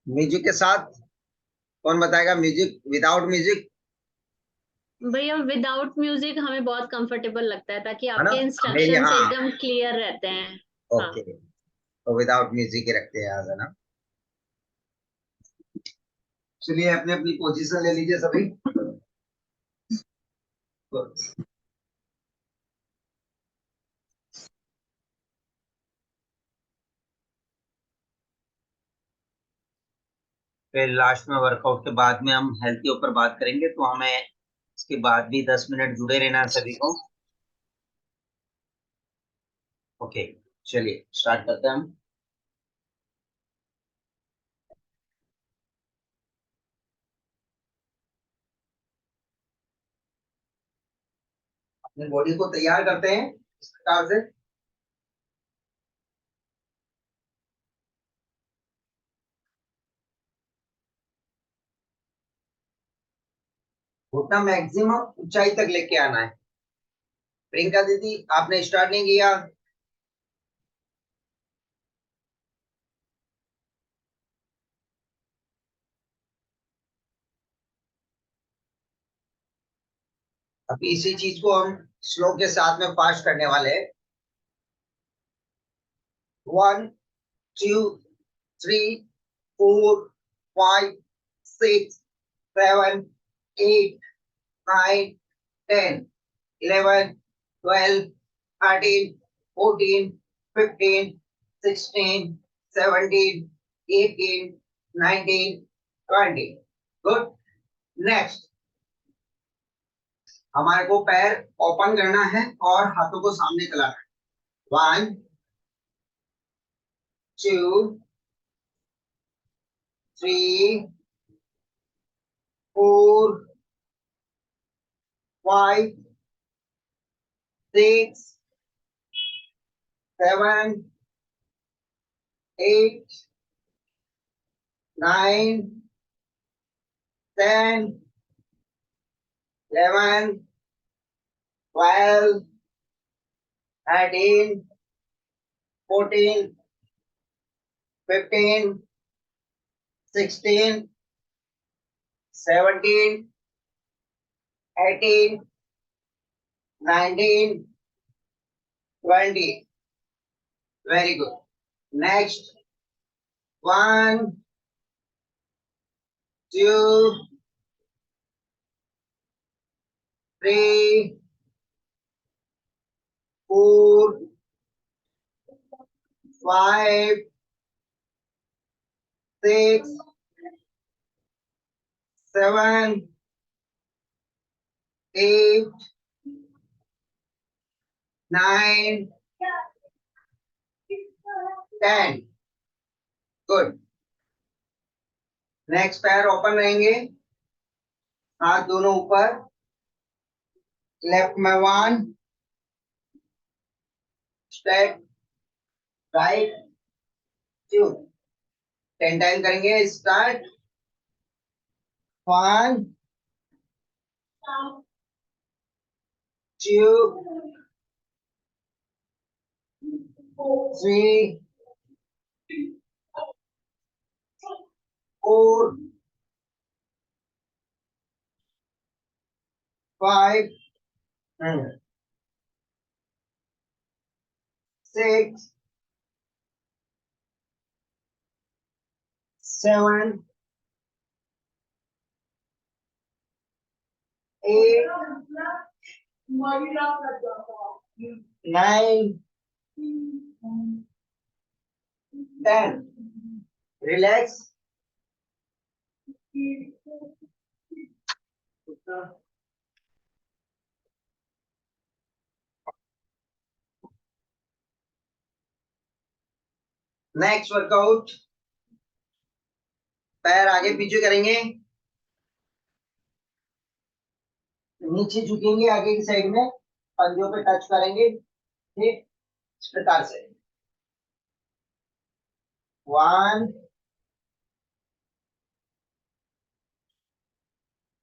Music के साथ कौन बताएगा? Music without music? भैया विदाउट म्यूजिक हमें बहुत कंफर्टेबल लगता है, ताकि है ना? आपके मेरी, इंस्ट्रक्शंस हाँ। एकदम क्लियर रहते हैं। हाँ। ओके, तो विदाउट म्यूजिक ही रखते हैं आज, है ना? चलिए, अपनी अपनी पोजीशन ले लीजिए सभी। फिर लास्ट में वर्कआउट के बाद में हम हेल्थ के ऊपर बात करेंगे, तो हमें इसके बाद भी 10 मिनट जुड़े रहना है सभी को। ओके, चलिए स्टार्ट करते हैं हम। अपनी बॉडी को तैयार करते हैं इस प्रकार से। घुटना मैक्सिमम ऊंचाई तक लेके आना है। प्रियंका दीदी, आपने स्टार्ट नहीं किया? अभी इसी चीज को हम स्लो के साथ में फास्ट करने वाले हैं। 1 2 3 4 5 6 7 8 9 10 11 12 13 14 16 17 18 19 20। गुड। नेक्स्ट, हमारे को पैर ओपन करना है और हाथों को सामने चलाना है। 2 3 4 5 6 7 8 9 10 11 12 13 14 15 16 17 18 19 20। Very good. Next, 1 2 3 4 5 6 7 8 9 10। Good. Next, पैर ओपन रहेंगे, हाथ दोनों ऊपर। लेफ्ट में 1 स्टेप, राइट 2। 10 टाइम करेंगे। स्टार्ट। 1 2 3 4 5 6 7 8 9 10। रिलैक्स। नेक्स्ट वर्कआउट, पैर आगे पीछे करेंगे, नीचे झुकेंगे आगे की साइड में, पंजों पे टच करेंगे, ठीक इस प्रकार से। 1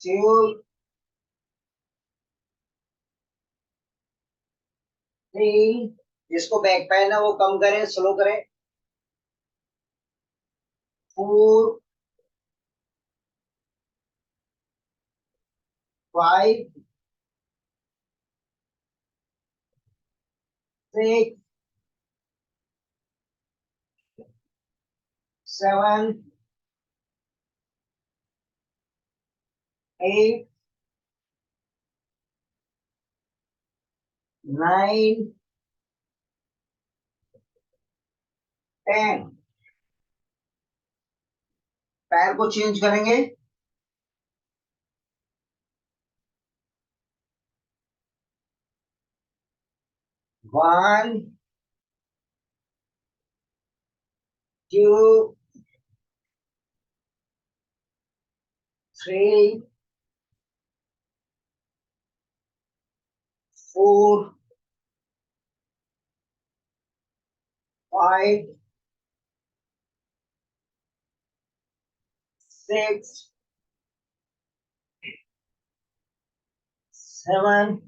2 3। जिसको बैक पेन है वो कम करें, स्लो करें। 4 5 6 7 8 9 10। पैर को चेंज करेंगे। 1 2 3 4 5 6 7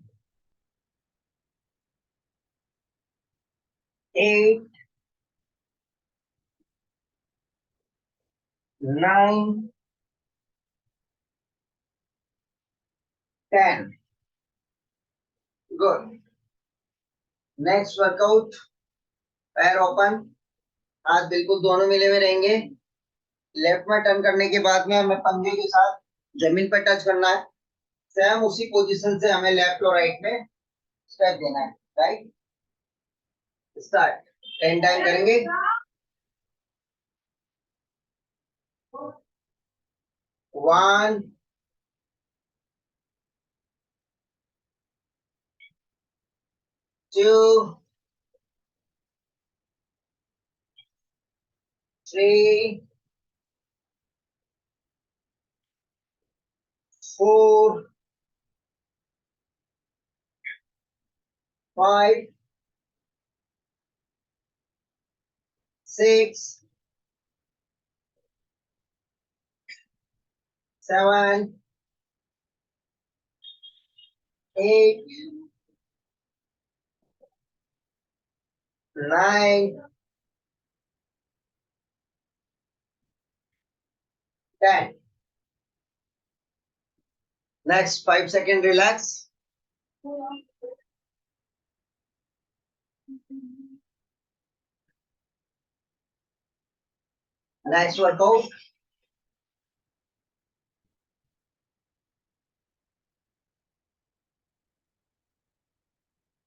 8 9 10। गुड। नेक्स्ट वर्कआउट, पैर ओपन, हाथ बिल्कुल दोनों मिले हुए रहेंगे। लेफ्ट में टर्न करने के बाद में हमें पंजे के साथ जमीन पर टच करना है। सेम उसी पोजीशन से हमें लेफ्ट और राइट में स्टेप देना है। Right, start. 10 टाइम करेंगे। 1 2 3 4 5 6 7 8 9 10। Next 5 second relax. Next workout,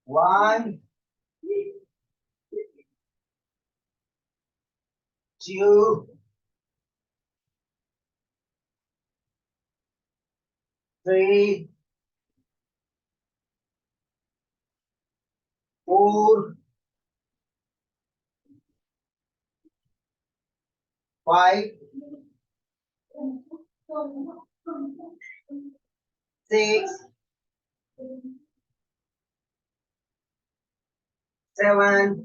1 2 3 4 5 6 7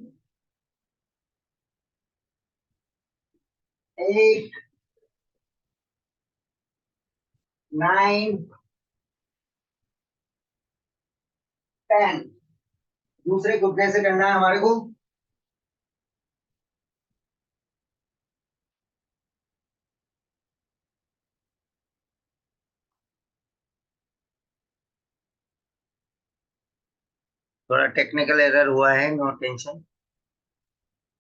8 9 10। दूसरे घुटने से करना है हमारे को। थोड़ा टेक्निकल एरर हुआ है, नो टेंशन,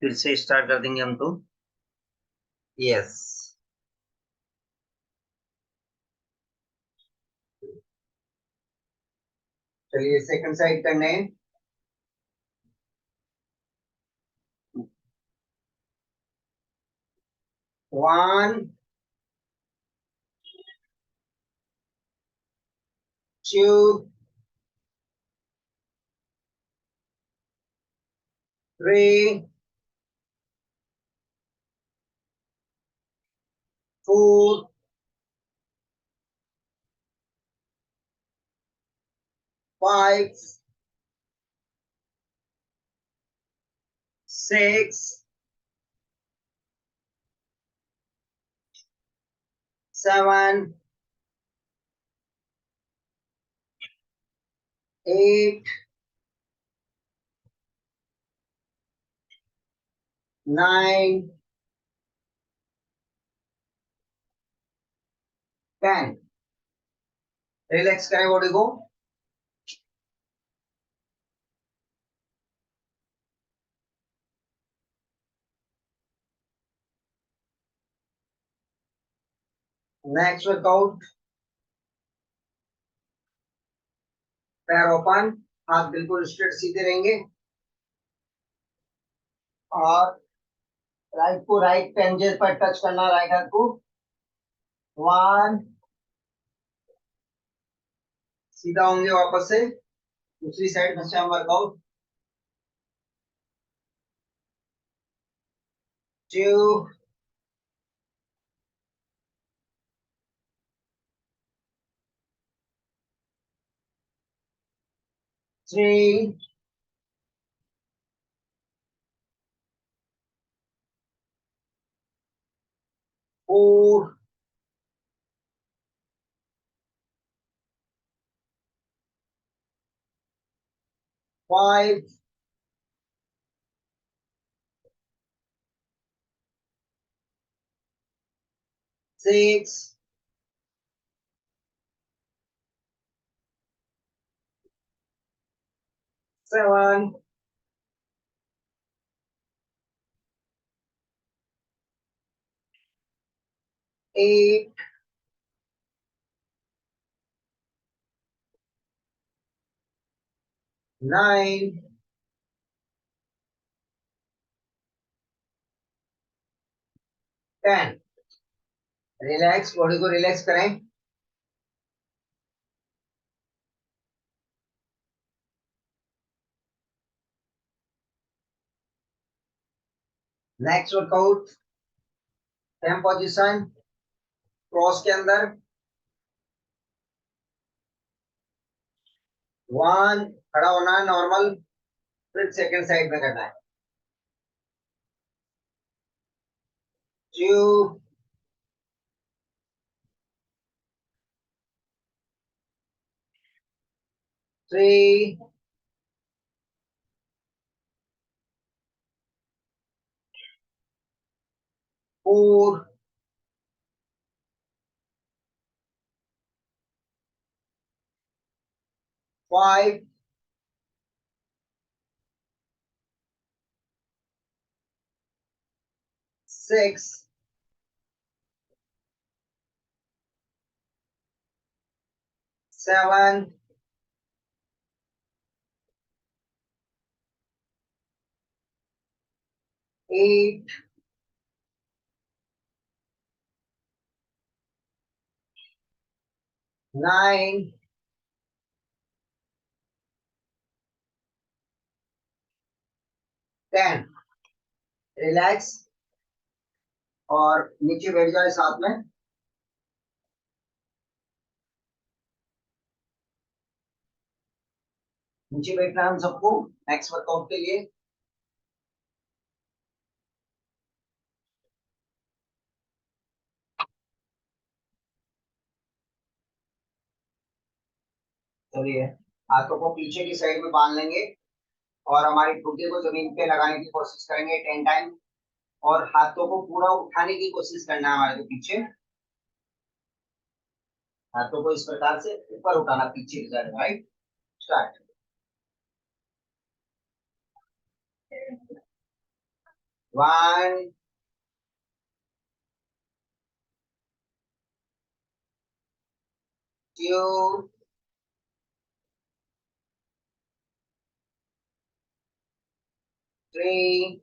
फिर से स्टार्ट कर देंगे हम तो। यस, चलिए सेकंड साइड करने हैं। 1 2 3 4 5 6 7 8 9 10। रिलैक्स करें बॉडी को। नेक्स्ट वर्कआउट, पैर ओपन, हाथ बिल्कुल स्ट्रेट सीधे रहेंगे और राइट को राइट पेंजेस पर टच करना, राइट हाथ को। वन, सीधा होंगे वापस से दूसरी साइड में से हम workout. Two, three, four, 5, 6, 7, 8, 9, 10। Relax, body को रिलैक्स करें। Next workout, same position, cross के अंदर। वन, खड़ा होना है नॉर्मल, फिर सेकंड साइड में करना है। To, three, four, 5, 6, 7, 8, 9, 10। रिलैक्स और नीचे बैठ जाए साथ में। नीचे बैठना है हम सबको नेक्स्ट वर्कआउट के लिए। चलिए, हाथों को पीछे की साइड में बांध लेंगे और हमारी ठुड्डी को जमीन पे लगाने की कोशिश करेंगे 10 टाइम। और हाथों को पूरा उठाने की कोशिश करना है हमारे को पीछे। हाथों को इस प्रकार से ऊपर उठाना पीछे की side, right. Start. 1, 2, 3,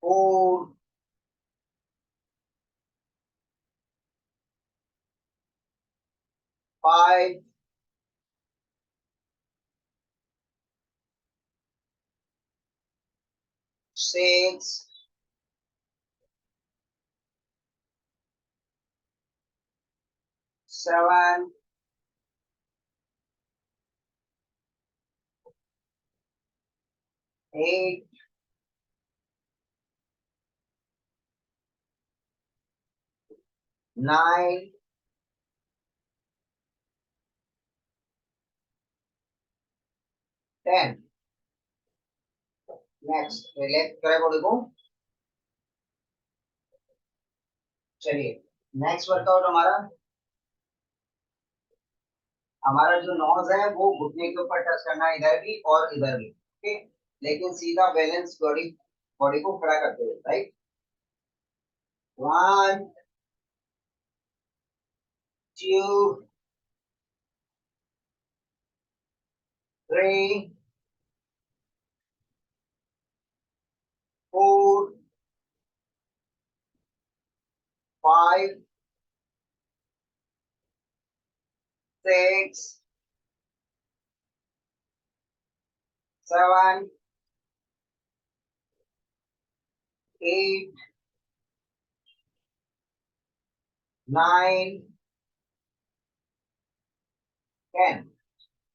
4, 5, 6, 7, 8, 9, 10। Next, relax करें बॉडी को। चलिए नेक्स्ट वर्कआउट हमारा जो नोज है वो घुटने के ऊपर टच करना है, इधर भी और इधर भी, ओके। लेकिन सीधा बैलेंस बॉडी बॉडी को खड़ा करते हुए, राइट। 1 2 3 4 5 6 7 8 9 10।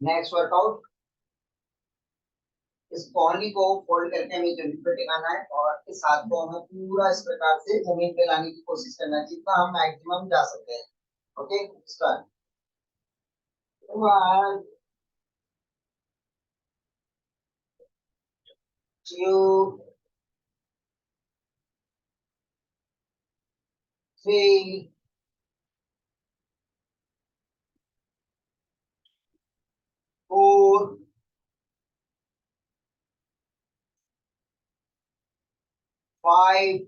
नेक्स्ट वर्कआउट, इस पॉली को फोल्ड करके हमें जमीन पे टिकाना है और इस हाथ को हमें पूरा इस प्रकार से जमीन पे लाने की कोशिश करना है जितना हम मैक्सिमम जा सकते हैं, ओके। स्टार्ट। 1 2 3 4 5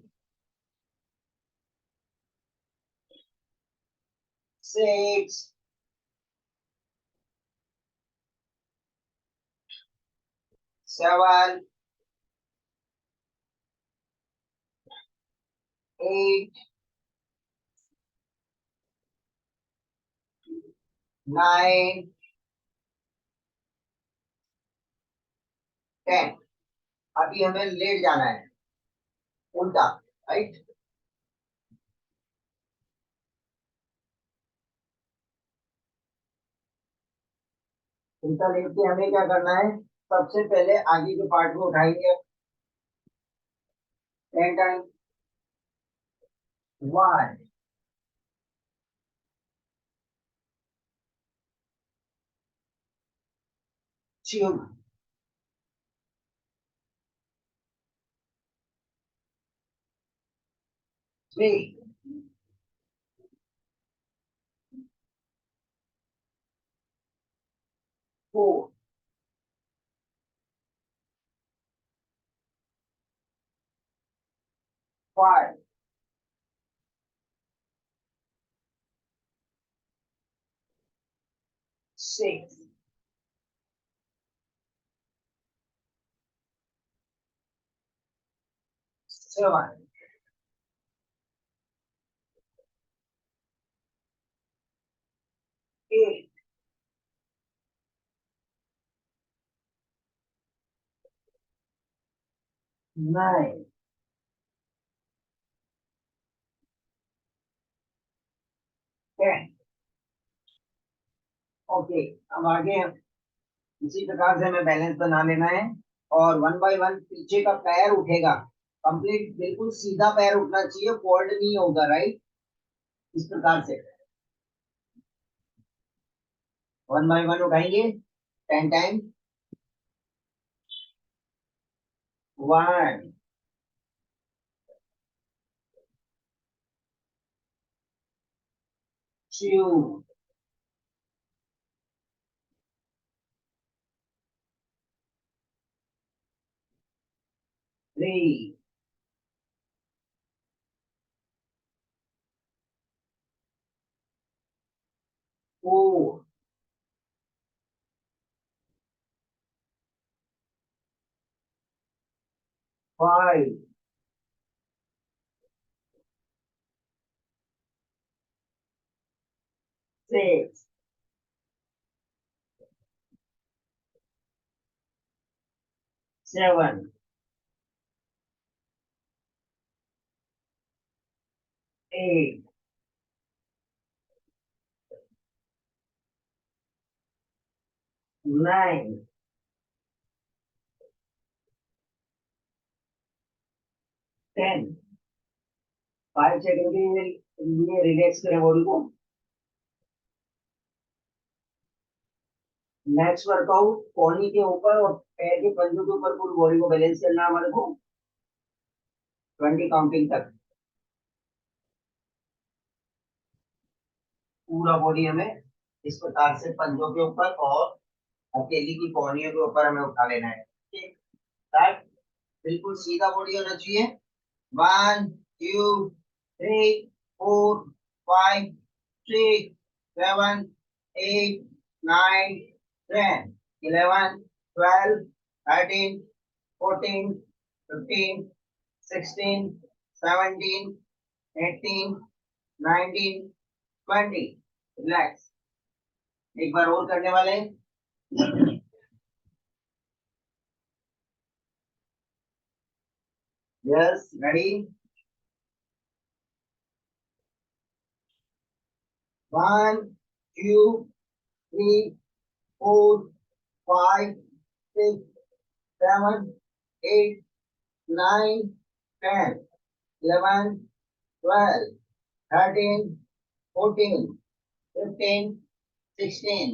6 7 8 9 10। अभी हमें लेट जाना है, उल्टा, राइट। उल्टा लेट के हमें क्या करना है, सबसे पहले आगे के पार्ट को उठाएंगे 10 टाइम। 1 2 3 4 5 6 7 8 9 10। ओके, अब आगे इसी प्रकार से हमें बैलेंस बना लेना है और वन बाय वन पीछे का पैर उठेगा, कंप्लीट बिल्कुल सीधा पैर उठना चाहिए, फोल्ड नहीं होगा, राइट। इस प्रकार से वन बाय वन उठाएंगे 10 टाइम। 1 2 3 4 5 6 7 8 9 10। 5 सेकंड के लिए रिलैक्स करें बॉडी को। नेक्स्ट वर्कआउट, कोहनी के ऊपर और पैर के पंजों के ऊपर पूरी बॉडी को बैलेंस करना है हमारे को 20 काउंटिंग तक। पूरा बॉडी हमें इस प्रकार से पंजों के ऊपर और हथेली की कोहनियों के ऊपर हमें उठा लेना है। ठीक, स्टार्ट। बिल्कुल सीधा बॉडी होना चाहिए। 1 2 3 4 5 6 7 8 9 10 11 12 13 14 15 16 17 18 19 20। रिलैक्स। एक बार और करने वाले हैं। Yes, ready. 1 2 3 4 5 6 7 8 9 10 11 12 13 14 15 16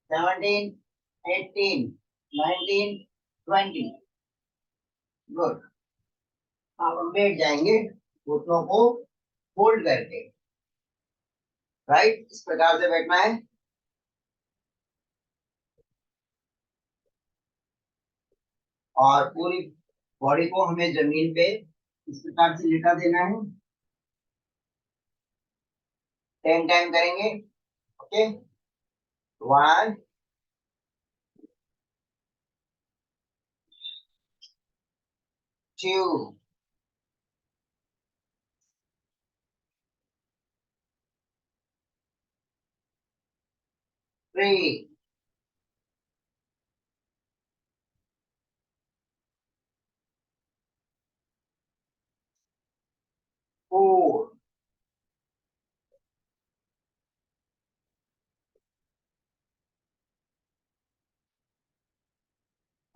17 18 19 20। गुड। अब हम बैठ जाएंगे घुटनों को फोल्ड करके। राइट, इस प्रकार से बैठना है। और पूरी बॉडी को हमें जमीन पे इस प्रकार से लेटा देना है। 10 टाइम करेंगे। ओके, 1 2 3 4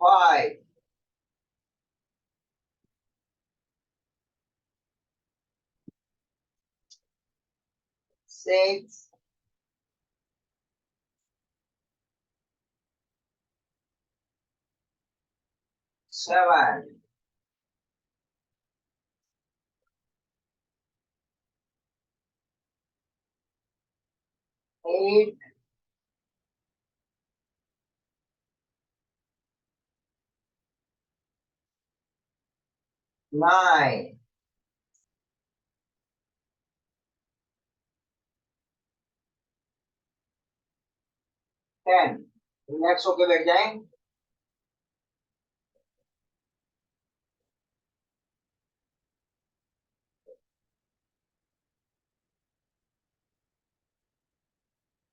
5 6 7 8 9 10। रिलैक्स होके बैठ जाएं।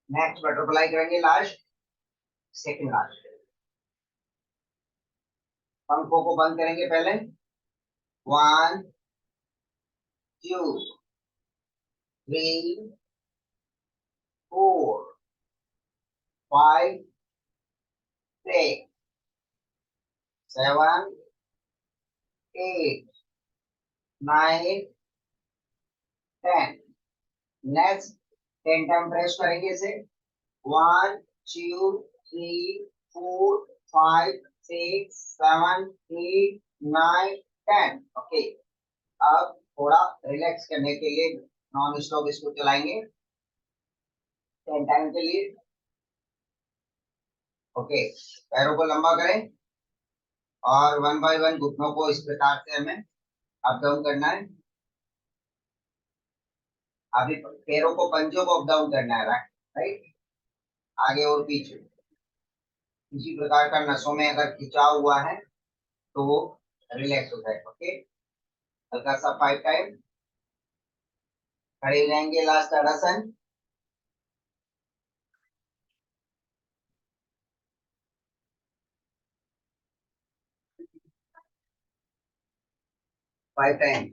नेक्स्ट बटरफ्लाई करेंगे, लास्ट, सेकंड लास्ट। पंखों को बंद करेंगे पहले। 1 2 3 4 5 6 7 8 9 10। नेक्स्ट 10 टाइम प्रेस करेंगे इसे। 1 2 3 4 5 6 7 8 9 10। ओके, अब थोड़ा रिलैक्स करने के लिए नॉन स्टॉप इसको चलाएंगे 10 टाइम के लिए। ओके, पैरों को लंबा करें और 1 बाय 1 घुटनों को इस प्रकार से हमें अप डाउन करना है। अभी पैरों को, पंजों को अप डाउन करना है। राइट राइट, आगे और पीछे। इसी प्रकार का नसों में अगर खिंचाव हुआ है तो वो रिलैक्स हो जाए। ओके, हल्का सा 5 टाइम खड़े हो जाएंगे। लास्ट ताड़ासन। 5 टाइम।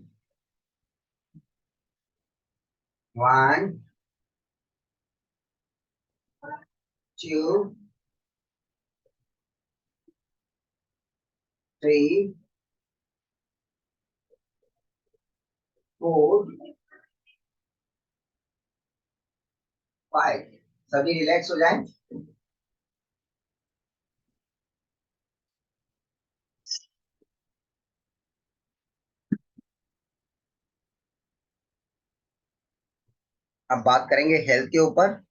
1 2 3 4 5। सभी रिलैक्स हो जाएं। अब बात करेंगे हेल्थ के ऊपर।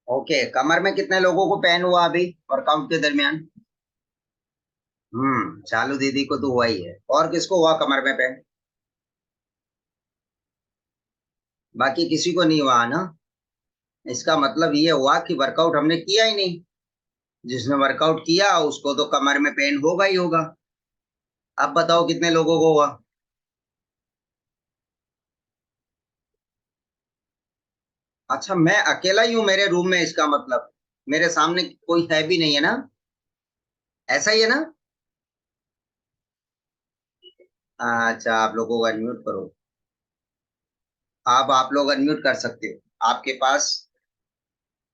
ओके, कमर में कितने लोगों को पेन हुआ अभी वर्कआउट के दरमियान? चालू दीदी को तो हुआ ही है, और किसको हुआ कमर में पेन? बाकी किसी को नहीं हुआ ना? इसका मतलब ये हुआ कि वर्कआउट हमने किया ही नहीं। जिसने वर्कआउट किया उसको तो कमर में पेन होगा ही होगा। अब बताओ कितने लोगों को हुआ? अच्छा, मैं अकेला ही हूं मेरे रूम में, इसका मतलब मेरे सामने कोई है भी नहीं है ना? ऐसा ही है ना? अच्छा, आप लोगों को अनम्यूट करो। आप लोग अनम्यूट कर सकते हो, आपके पास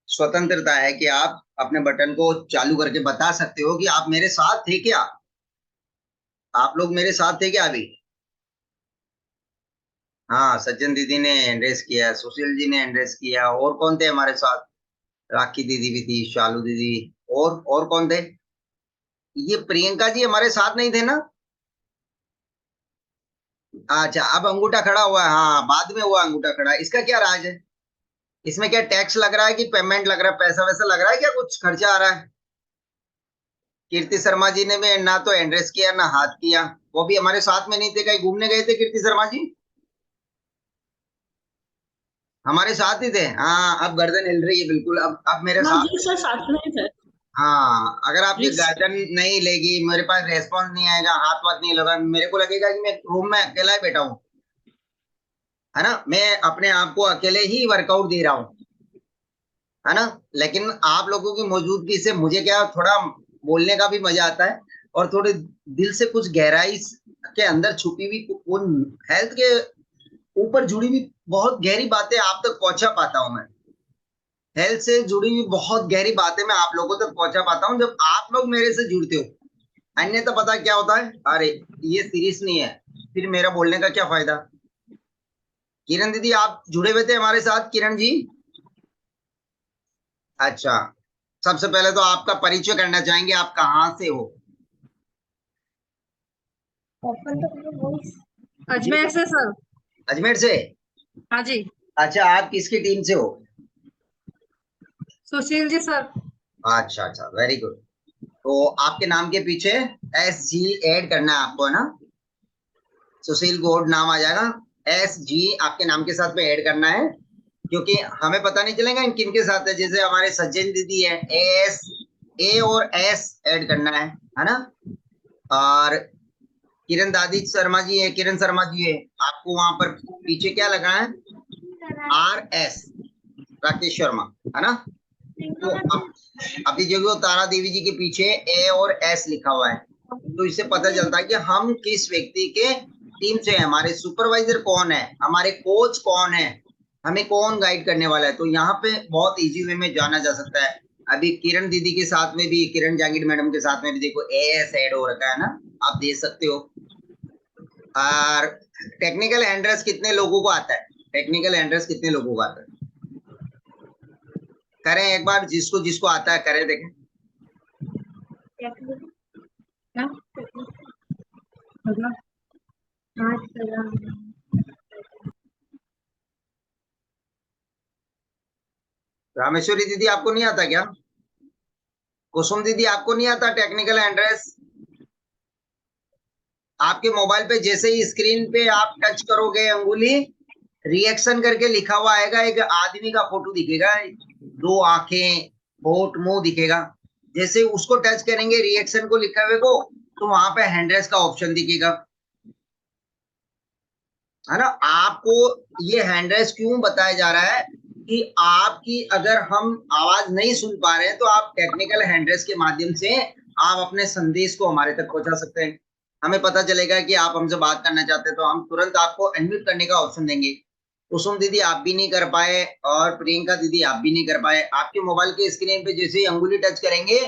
स्वतंत्रता है कि आप अपने बटन को चालू करके बता सकते हो कि आप मेरे साथ थे क्या। आप लोग मेरे साथ थे क्या अभी? हाँ, सज्जन दीदी ने एंड्रेस किया, सुशील जी ने एंड्रेस किया, और कौन थे हमारे साथ? राखी दीदी भी थी, शालू दीदी। और कौन थे? ये प्रियंका जी हमारे साथ नहीं थे ना? अच्छा, अब अंगूठा खड़ा हुआ है, हाँ बाद में हुआ अंगूठा खड़ा, इसका क्या राज है? इसमें क्या टैक्स लग रहा है कि पेमेंट लग रहा है, पैसा वैसा लग रहा है क्या, कुछ खर्चा आ रहा है? कीर्ति शर्मा जी ने भी ना तो एंड्रेस किया ना हाथ किया। वो भी हमारे साथ में नहीं थे, कहीं घूमने गए थे कीर्ति शर्मा जी? हमारे साथ ही थे, हाँ अब गर्दन हिल रही है बिल्कुल, अब मेरे हाँ साथ। जी सर, साथ में ही थे। हाँ, अगर आपकी जी गर्दन नहीं लेगी, मेरे पास रेस्पॉन्स नहीं आएगा, हाथ वाथ नहीं लगा, मेरे को लगेगा कि मैं रूम में अकेला ही बैठा हूँ, है ना? मैं अपने आप को अकेले ही वर्कआउट दे रहा हूँ, है ना? लेकिन आप लोगों की मौजूदगी से मुझे क्या, थोड़ा बोलने का भी मजा आता है, और थोड़े दिल से कुछ गहराई के अंदर छुपी हुई उन हेल्थ के ऊपर जुड़ी हुई बहुत गहरी बातें आप तक पहुंचा पाता हूं मैं। हेल्थ से जुड़ी हुई बहुत गहरी बातें मैं आप लोगों तक पहुंचा पाता हूं जब आप लोग मेरे से जुड़ते हो। अन्यथा पता क्या होता है, अरे ये सीरियस नहीं है, फिर मेरा बोलने का क्या फायदा? किरण दीदी आप जुड़े हुए थे हमारे साथ, किरण जी? अच्छा, सबसे पहले तो आपका परिचय करना चाहेंगे, आप कहाँ से हो? जी, अजमेर से सर। अजमेर से? हाँ जी। अच्छा, आप किसकी टीम से हो? सुशील जी सर। अच्छा अच्छा, वेरी गुड। तो आपके नाम के पीछे SG ऐड करना है आपको, है ना? सुशील गोड नाम आ जाएगा, SG आपके नाम के साथ में ऐड करना है, क्योंकि हमें पता नहीं चलेगा इन किन के साथ है। जैसे हमारे सज्जन दीदी है, A और S ऐड करना है ना? और किरण दादी शर्मा जी है, किरण शर्मा जी है, आपको वहां पर पीछे क्या लगा है? RS, राकेश शर्मा, है ना? तो अभी जो तारा देवी जी के पीछे A और S लिखा हुआ है, तो इससे पता चलता है कि हम किस व्यक्ति के टीम से हैं, हमारे सुपरवाइजर कौन है, हमारे कोच कौन है, हमें कौन गाइड करने वाला है। तो यहाँ पे बहुत इजी वे में जाना जा सकता है। अभी किरण दीदी के साथ में भी, किरण जांगिड़ मैडम के साथ में भी देखो AS ऐड हो रखा है ना, आप देख सकते हो। और टेक्निकल एंड्रेस कितने लोगों को आता है? टेक्निकल एंड्रेस कितने लोगों को आता है? करें एक बार, जिसको जिसको आता है करें, देखें। रामेश्वरी दीदी आपको नहीं आता क्या? कुसुम दीदी आपको नहीं आता टेक्निकल एंड्रेस? आपके मोबाइल पे जैसे ही स्क्रीन पे आप टच करोगे अंगुली, रिएक्शन करके लिखा हुआ आएगा, एक आदमी का फोटो दिखेगा, दो आंखें, होठ, मुंह दिखेगा। जैसे उसको टच करेंगे रिएक्शन को लिखा हुए को, तो वहां पे हैंड्रेस का ऑप्शन दिखेगा, है ना? आपको ये हैंड्रेस क्यों बताया जा रहा है कि आपकी अगर हम आवाज नहीं सुन पा रहे हैं तो आप टेक्निकल हैंड्रेस के माध्यम से आप अपने संदेश को हमारे तक पहुंचा सकते हैं। हमें पता चलेगा कि आप हमसे बात करना चाहते हैं, तो हम तुरंत आपको अनम्यूट करने का ऑप्शन देंगे। कुसुम दीदी आप भी नहीं कर पाए, और प्रियंका दीदी आप भी नहीं कर पाए। आपके मोबाइल के स्क्रीन पे जैसे ही अंगुली टच करेंगे,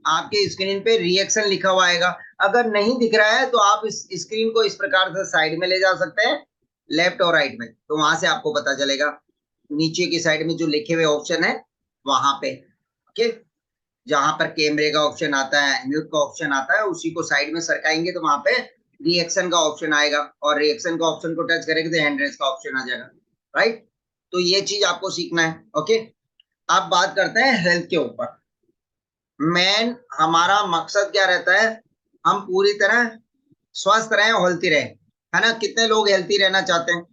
आपके स्क्रीन पे रिएक्शन लिखा हुआ आएगा। अगर नहीं दिख रहा है तो आप इस स्क्रीन को इस प्रकार से साइड में ले जा सकते हैं, लेफ्ट और राइट में, तो वहां से आपको पता चलेगा। नीचे की साइड में जो लिखे हुए ऑप्शन है वहां पे, ओके, जहां पर कैमरे का ऑप्शन आता है, म्यूट का ऑप्शन आता है, उसी को साइड में सरकाएंगे तो वहां पे रिएक्शन का ऑप्शन आएगा, और रिएक्शन का ऑप्शन को टच करेंगे तो हैंड रेस का ऑप्शन आ जाएगा, राइट। तो ये चीज आपको सीखना है, ओके। अब बात करते हैं हेल्थ के ऊपर। मेन हमारा मकसद क्या रहता है, हम पूरी तरह स्वस्थ रहें, हेल्थी रहें, है ना। कितने लोग हेल्थी रहना चाहते हैं?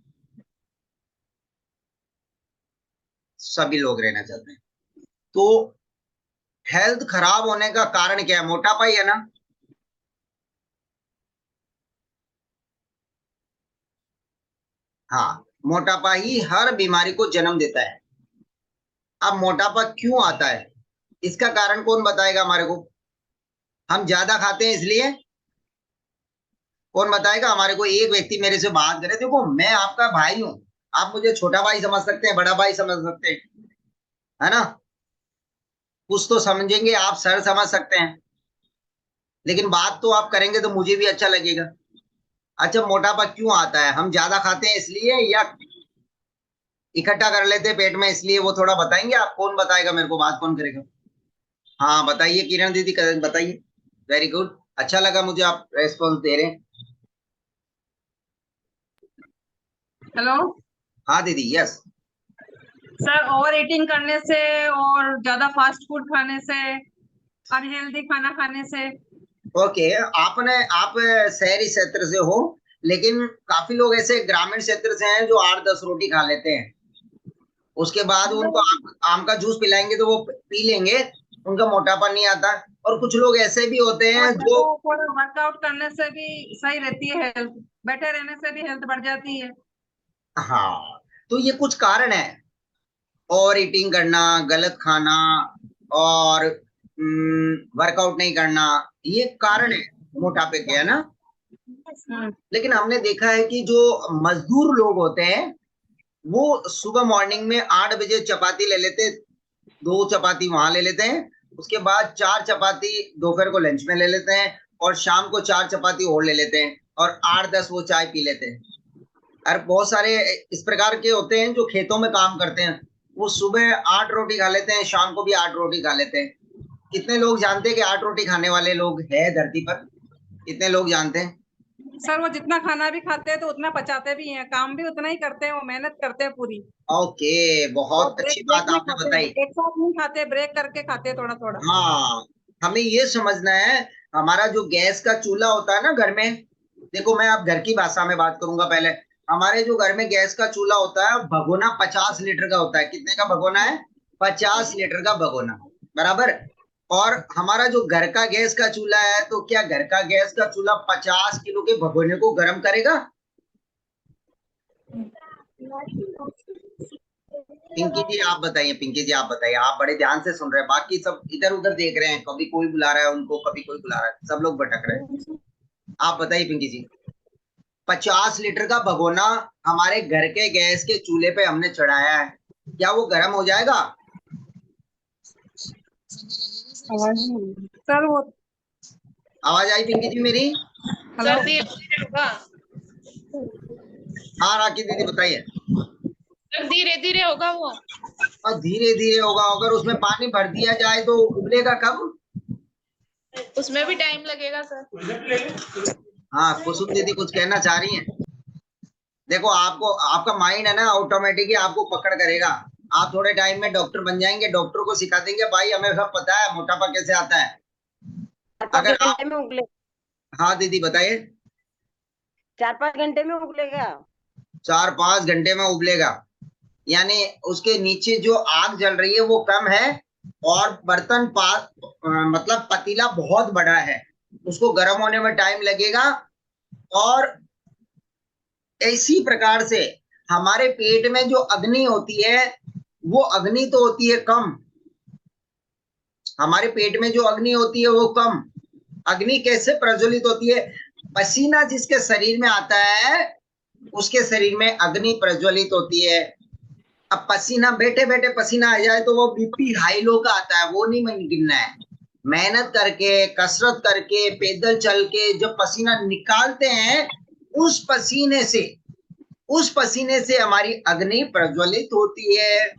सभी लोग रहना चाहते हैं। तो हेल्थ खराब होने का कारण क्या है? मोटापा ही है ना। हाँ, मोटापा ही हर बीमारी को जन्म देता है। अब मोटापा क्यों आता है, इसका कारण कौन बताएगा हमारे को? हम ज्यादा खाते हैं इसलिए? कौन बताएगा हमारे को? एक व्यक्ति मेरे से बात करे, देखो मैं आपका भाई हूं, आप मुझे छोटा भाई समझ सकते हैं, बड़ा भाई समझ सकते हैं, है ना। कुछ तो समझेंगे आप, सर समझ सकते हैं, लेकिन बात तो आप करेंगे तो मुझे भी अच्छा लगेगा। अच्छा, मोटापा क्यों आता है? हम ज्यादा खाते हैं इसलिए, या इकट्ठा कर लेते हैं पेट में इसलिए? वो थोड़ा बताएंगे आप? कौन बताएगा मेरे को, बात कौन करेगा? हाँ बताइए किरण दीदी, बताइए। वेरी गुड, अच्छा लगा मुझे आप रेस्पॉन्स दे रहे हैं। हेलो हाँ दीदी, यस। सर, ओवर ईटिंग करने से और ज्यादा फास्ट फूड खाने से, अनहेल्दी खाना खाने से। ओके, आप शहरी क्षेत्र से हो, लेकिन काफी लोग ऐसे ग्रामीण क्षेत्र से हैं जो 8-10 रोटी खा लेते हैं, उसके बाद उनको आम का जूस पिलाएंगे तो वो पी लेंगे, उनका मोटापा नहीं आता। और कुछ लोग ऐसे भी होते हैं जो, थोड़ा वर्कआउट करने से भी सही रहती है हेल्थ, बैठे रहने से भी हेल्थ बढ़ जाती है। हाँ, तो ये कुछ कारण है। ओवर ईटिंग करना, गलत खाना, और वर्कआउट नहीं करना, ये कारण है मोटापे के, है ना। लेकिन हमने देखा है कि जो मजदूर लोग होते हैं वो सुबह मॉर्निंग में 8 बजे चपाती ले लेते, 2 चपाती वहां ले लेते हैं, उसके बाद 4 चपाती दोपहर को लंच में ले लेते हैं, और शाम को 4 चपाती और ले लेते हैं, और 8-10 वो चाय पी लेते हैं। और बहुत सारे इस प्रकार के होते हैं जो खेतों में काम करते हैं, वो सुबह 8 रोटी खा लेते हैं, शाम को भी 8 रोटी खा लेते हैं। कितने लोग जानते हैं कि 8 रोटी खाने वाले लोग हैं धरती पर? कितने लोग जानते हैं? सर, वो जितना खाना भी खाते हैं तो उतना पचाते भी हैं, काम भी उतना ही करते हैं, वो मेहनत करते हैं पूरी। ओके, वो बहुत ब्रेक अच्छी ब्रेक बात में आपने खाते हैं, बताई। एक साथ नहीं खाते, ब्रेक करके खाते हैं थोड़ा थोड़ा। हाँ, हमें ये समझना है, हमारा जो गैस का चूल्हा होता है ना घर में, देखो मैं अब घर की भाषा में बात करूंगा पहले। हमारे जो घर में गैस का चूल्हा होता है, भगोना 50 लीटर का होता है। कितने का भगोना है? 50 लीटर का भगोना, बराबर। और हमारा जो घर का गैस का चूल्हा है, तो क्या घर का गैस का चूल्हा 50 किलो के भगोने को गर्म करेगा? पिंकी जी आप बताइए, पिंकी जी आप बताइए, आप बड़े ध्यान से सुन रहे हैं, बाकी सब इधर उधर देख रहे हैं, कभी कोई बुला रहा है उनको, कभी कोई बुला रहा है, सब लोग भटक रहे हैं। आप बताइए पिंकी जी, 50 लीटर का भगोना हमारे घर के गैस के चूल्हे पे हमने चढ़ाया है, क्या वो गर्म हो जाएगा? सर वो आवाज आई पिंकी जी मेरी? हेलो सर धीरे धीरे होगा, हाँ राखी दीदी बताइए। सर धीरे धीरे होगा वो। और धीरे धीरे होगा, अगर उसमें पानी भर दिया जाए तो उबलेगा कब? उसमें भी टाइम लगेगा सर। हाँ, कुसुम दीदी कुछ कहना चाह रही हैं? देखो, आपको आपका माइंड है ना, ऑटोमेटिक ही आपको पकड़ करेगा। आप थोड़े टाइम में डॉक्टर बन जाएंगे, डॉक्टर को सिखा देंगे, भाई हमें सब पता है मोटापा कैसे आता है। अगर 4-5 आप, घंटे में उबले, हाँ दीदी बताइए। 4-5 घंटे में उबलेगा। 4-5 घंटे में उबलेगा, यानी उसके नीचे जो आग जल रही है वो कम है, और बर्तन मतलब पतीला बहुत बड़ा है, उसको गर्म होने में टाइम लगेगा। और इसी प्रकार से हमारे पेट में जो अग्नि होती है, वो अग्नि तो होती है कम, हमारे पेट में जो अग्नि होती है वो कम। अग्नि कैसे प्रज्वलित होती है? पसीना जिसके शरीर में आता है, उसके शरीर में अग्नि प्रज्वलित होती है। अब पसीना, बैठे बैठे पसीना आ जाए तो वो बीपी हाई लो का आता है, वो नहीं गिनना है। मेहनत करके, कसरत करके, पैदल चल के जब पसीना निकालते हैं, उस पसीने से हमारी अग्नि प्रज्वलित होती है।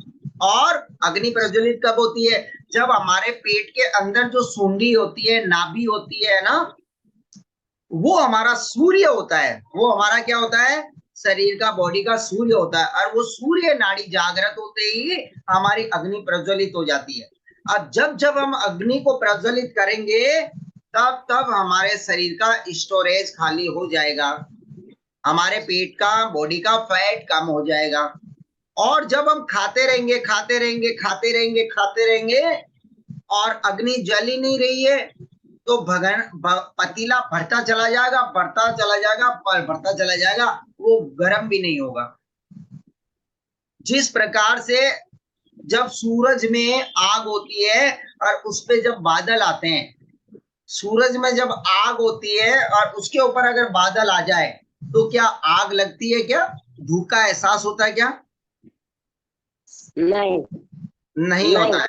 और अग्नि प्रज्वलित कब होती है? जब हमारे पेट के अंदर जो सूंडी होती है, नाभि होती है ना, वो हमारा सूर्य होता है। वो हमारा क्या होता है? शरीर का, बॉडी का सूर्य होता है। और वो सूर्य नाड़ी जागृत होते ही हमारी अग्नि प्रज्वलित हो जाती है। अब जब जब हम अग्नि को प्रज्वलित करेंगे, तब तब हमारे शरीर का स्टोरेज खाली हो जाएगा, हमारे पेट का, बॉडी का फैट कम हो जाएगा। और जब हम खाते रहेंगे खाते रहेंगे खाते रहेंगे खाते रहेंगे और अग्नि जल ही नहीं रही है, तो पतीला भरता चला जाएगा, बढ़ता चला जाएगा, बढ़ता चला जाएगा, वो गर्म भी नहीं होगा। जिस प्रकार से जब सूरज में आग होती है और उस पे जब बादल आते हैं, सूरज में जब आग होती है और उसके ऊपर अगर बादल आ जाए तो क्या आग लगती है? क्या धूप का एहसास होता है? क्या नहीं होता है।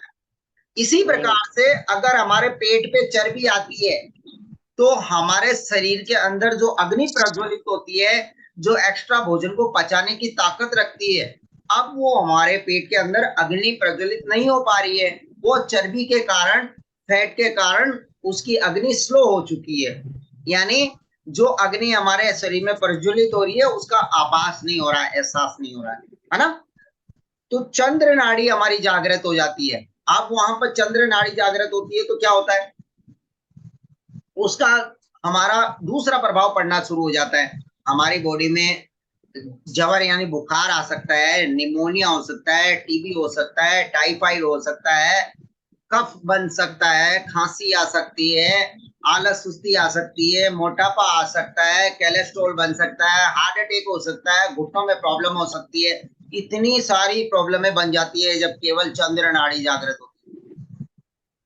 इसी प्रकार से अगर हमारे पेट पे चर्बी आती है, तो हमारे शरीर के अंदर जो अग्नि प्रज्वलित होती है, जो एक्स्ट्रा भोजन को पचाने की ताकत रखती है, अब वो हमारे पेट के अंदर अग्नि प्रज्वलित नहीं हो पा रही है। वो चर्बी के कारण, फैट के कारण उसकी अग्नि स्लो हो चुकी है। यानी जो अग्नि हमारे शरीर में प्रज्वलित हो रही है, उसका आभास नहीं हो रहा है, एहसास नहीं हो रहा है ना। तो चंद्र नाड़ी हमारी जागृत हो जाती है। अब वहां पर चंद्र नाड़ी जागृत होती है तो क्या होता है? उसका हमारा दूसरा प्रभाव पड़ना शुरू हो जाता है। हमारी बॉडी में जवर यानी बुखार आ सकता है, निमोनिया हो सकता है, टीबी हो सकता है, टाइफाइड हो सकता है, कफ बन सकता है, खांसी आ सकती है, आलस सुस्ती आ सकती है, मोटापा आ सकता है, कोलेस्ट्रॉल बन सकता है, हार्ट अटैक हो सकता है, घुटनों में प्रॉब्लम हो सकती है। इतनी सारी प्रॉब्लमें बन जाती है जब केवल चंद्र नाड़ी जागृत होती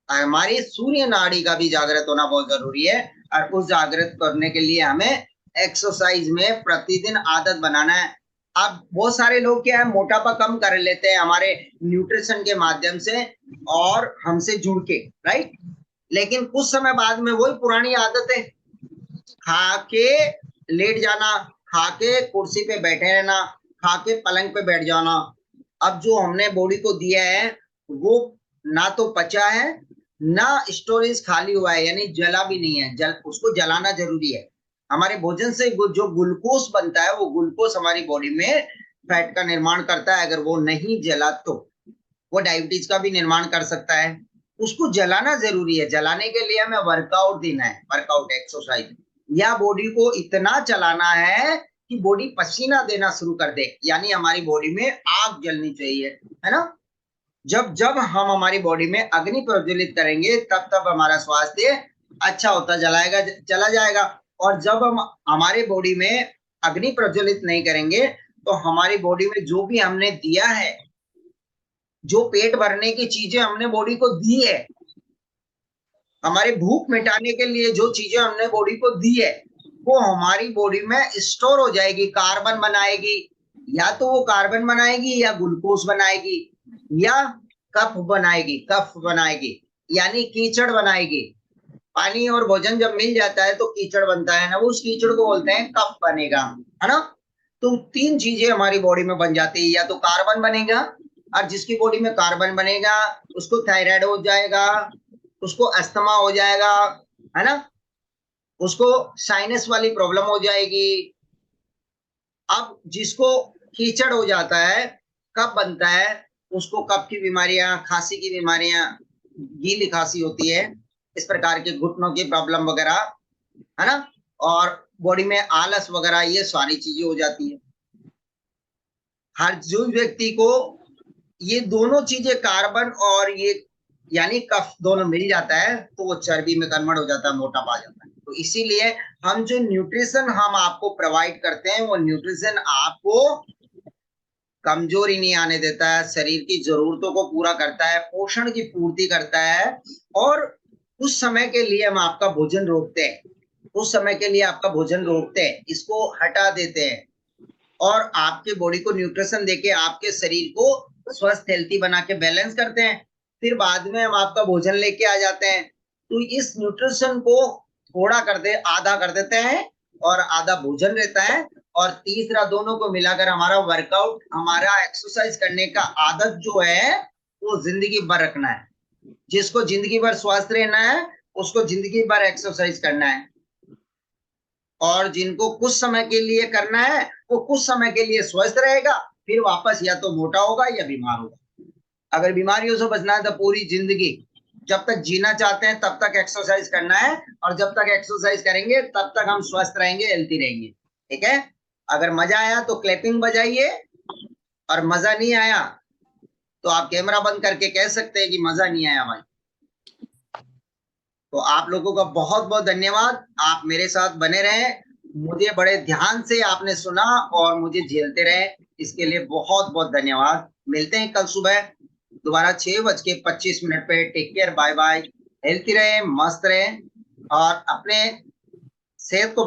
है। हमारी सूर्य नाड़ी का भी जागृत होना बहुत जरूरी है। और उस जागृत करने के लिए हमें एक्सरसाइज में प्रतिदिन आदत बनाना है। अब बहुत सारे लोग क्या है, मोटापा कम कर लेते हैं हमारे न्यूट्रिशन के माध्यम से और हमसे जुड़ के, राइट। लेकिन कुछ समय बाद में वही पुरानी आदतें, खा के लेट जाना, खा के कुर्सी पे बैठे रहना, खा के पलंग पे बैठ जाना। अब जो हमने बॉडी को दिया है वो ना तो पचा है, ना स्टोरेज खाली हुआ है, यानी जला भी नहीं है। उसको जलाना जरूरी है। हमारे भोजन से जो ग्लूकोज बनता है, वो ग्लूकोज हमारी बॉडी में फैट का निर्माण करता है। अगर वो नहीं जला तो वो डायबिटीज का भी निर्माण कर सकता है। उसको जलाना जरूरी है। जलाने के लिए हमें वर्कआउट देना है, वर्कआउट, एक्सरसाइज, या बॉडी को इतना चलाना है कि बॉडी पसीना देना शुरू कर दे, यानी हमारी बॉडी में आग जलनी चाहिए, है ना। जब जब हम हमारी बॉडी में अग्नि प्रज्वलित करेंगे, तब तब हमारा स्वास्थ्य अच्छा होता चला जाएगा। और जब हम हमारे बॉडी में अग्नि प्रज्वलित नहीं करेंगे, तो हमारी बॉडी में जो भी हमने दिया है, जो पेट भरने की चीजें हमने बॉडी को दी है, हमारे भूख मिटाने के लिए जो चीजें हमने बॉडी को दी है, वो हमारी बॉडी में स्टोर हो जाएगी, कार्बन बनाएगी। या तो वो कार्बन बनाएगी, या ग्लूकोज बनाएगी, या कफ बनाएगी, यानी कीचड़ बनाएगी। पानी और भोजन जब मिल जाता है तो कीचड़ बनता है ना, वो उस कीचड़ को बोलते हैं कफ बनेगा, है ना। तो 3 चीजें हमारी बॉडी में बन जाती है। या तो कार्बन बनेगा, और जिसकी बॉडी में कार्बन बनेगा उसको थायराइड हो जाएगा, उसको अस्थमा हो जाएगा, है ना, उसको साइनस वाली प्रॉब्लम हो जाएगी। अब जिसको कीचड़ हो जाता है, कफ बनता है, उसको कफ की बीमारियां, खांसी की बीमारियां, गीली खांसी होती है, इस प्रकार के घुटनों की प्रॉब्लम वगैरह, है ना, और बॉडी में आलस वगैरह, ये सारी चीजें हो जाती है। हर जो व्यक्ति को ये दोनों चीजें, कार्बन और ये यानी कफ, दोनों मिल जाता है तो वो चर्बी में कन्वर्ट हो जाता है, मोटापा आ जाता है। तो इसीलिए हम जो न्यूट्रिशन हम आपको प्रोवाइड करते हैं, वो न्यूट्रिशन आपको कमजोरी नहीं आने देता है, शरीर की जरूरतों को पूरा करता है, पोषण की पूर्ति करता है। और उस समय के लिए हम आपका भोजन रोकते हैं, उस समय के लिए आपका भोजन रोकते हैं, इसको हटा देते हैं, और आपके बॉडी को न्यूट्रिशन देके आपके शरीर को स्वस्थ, हेल्थी बना के बैलेंस करते हैं। फिर बाद में हम आपका भोजन लेके आ जाते हैं। तो इस न्यूट्रिशन को थोड़ा आधा कर देते हैं और आधा भोजन रहता है, और तीसरा दोनों को मिलाकर हमारा वर्कआउट, हमारा एक्सरसाइज करने का आदत जो है वो जिंदगी भर रखना है। जिसको जिंदगी भर स्वस्थ रहना है उसको जिंदगी भर एक्सरसाइज करना है, और जिनको कुछ समय के लिए करना है वो कुछ समय के लिए स्वस्थ रहेगा, फिर वापस या तो मोटा होगा या बीमार होगा। अगर बीमारियों से बचना है तो पूरी जिंदगी जब तक जीना चाहते हैं तब तक एक्सरसाइज करना है, और जब तक एक्सरसाइज करेंगे तब तक हम स्वस्थ रहेंगे, हेल्थी रहेंगे। ठीक है, अगर मजा आया तो क्लैपिंग बजाइए, और मजा नहीं आया तो आप कैमरा बंद करके कह सकते हैं कि मजा नहीं आया भाई। तो आप लोगों का बहुत बहुत धन्यवाद, आप मेरे साथ बने रहे, मुझे बड़े ध्यान से आपने सुना और मुझे झेलते रहे, इसके लिए बहुत बहुत धन्यवाद। मिलते हैं कल सुबह दोबारा 6:25 पे। Take care, bye bye, healthy रहे, मस्त रहे, और अपने सेहत को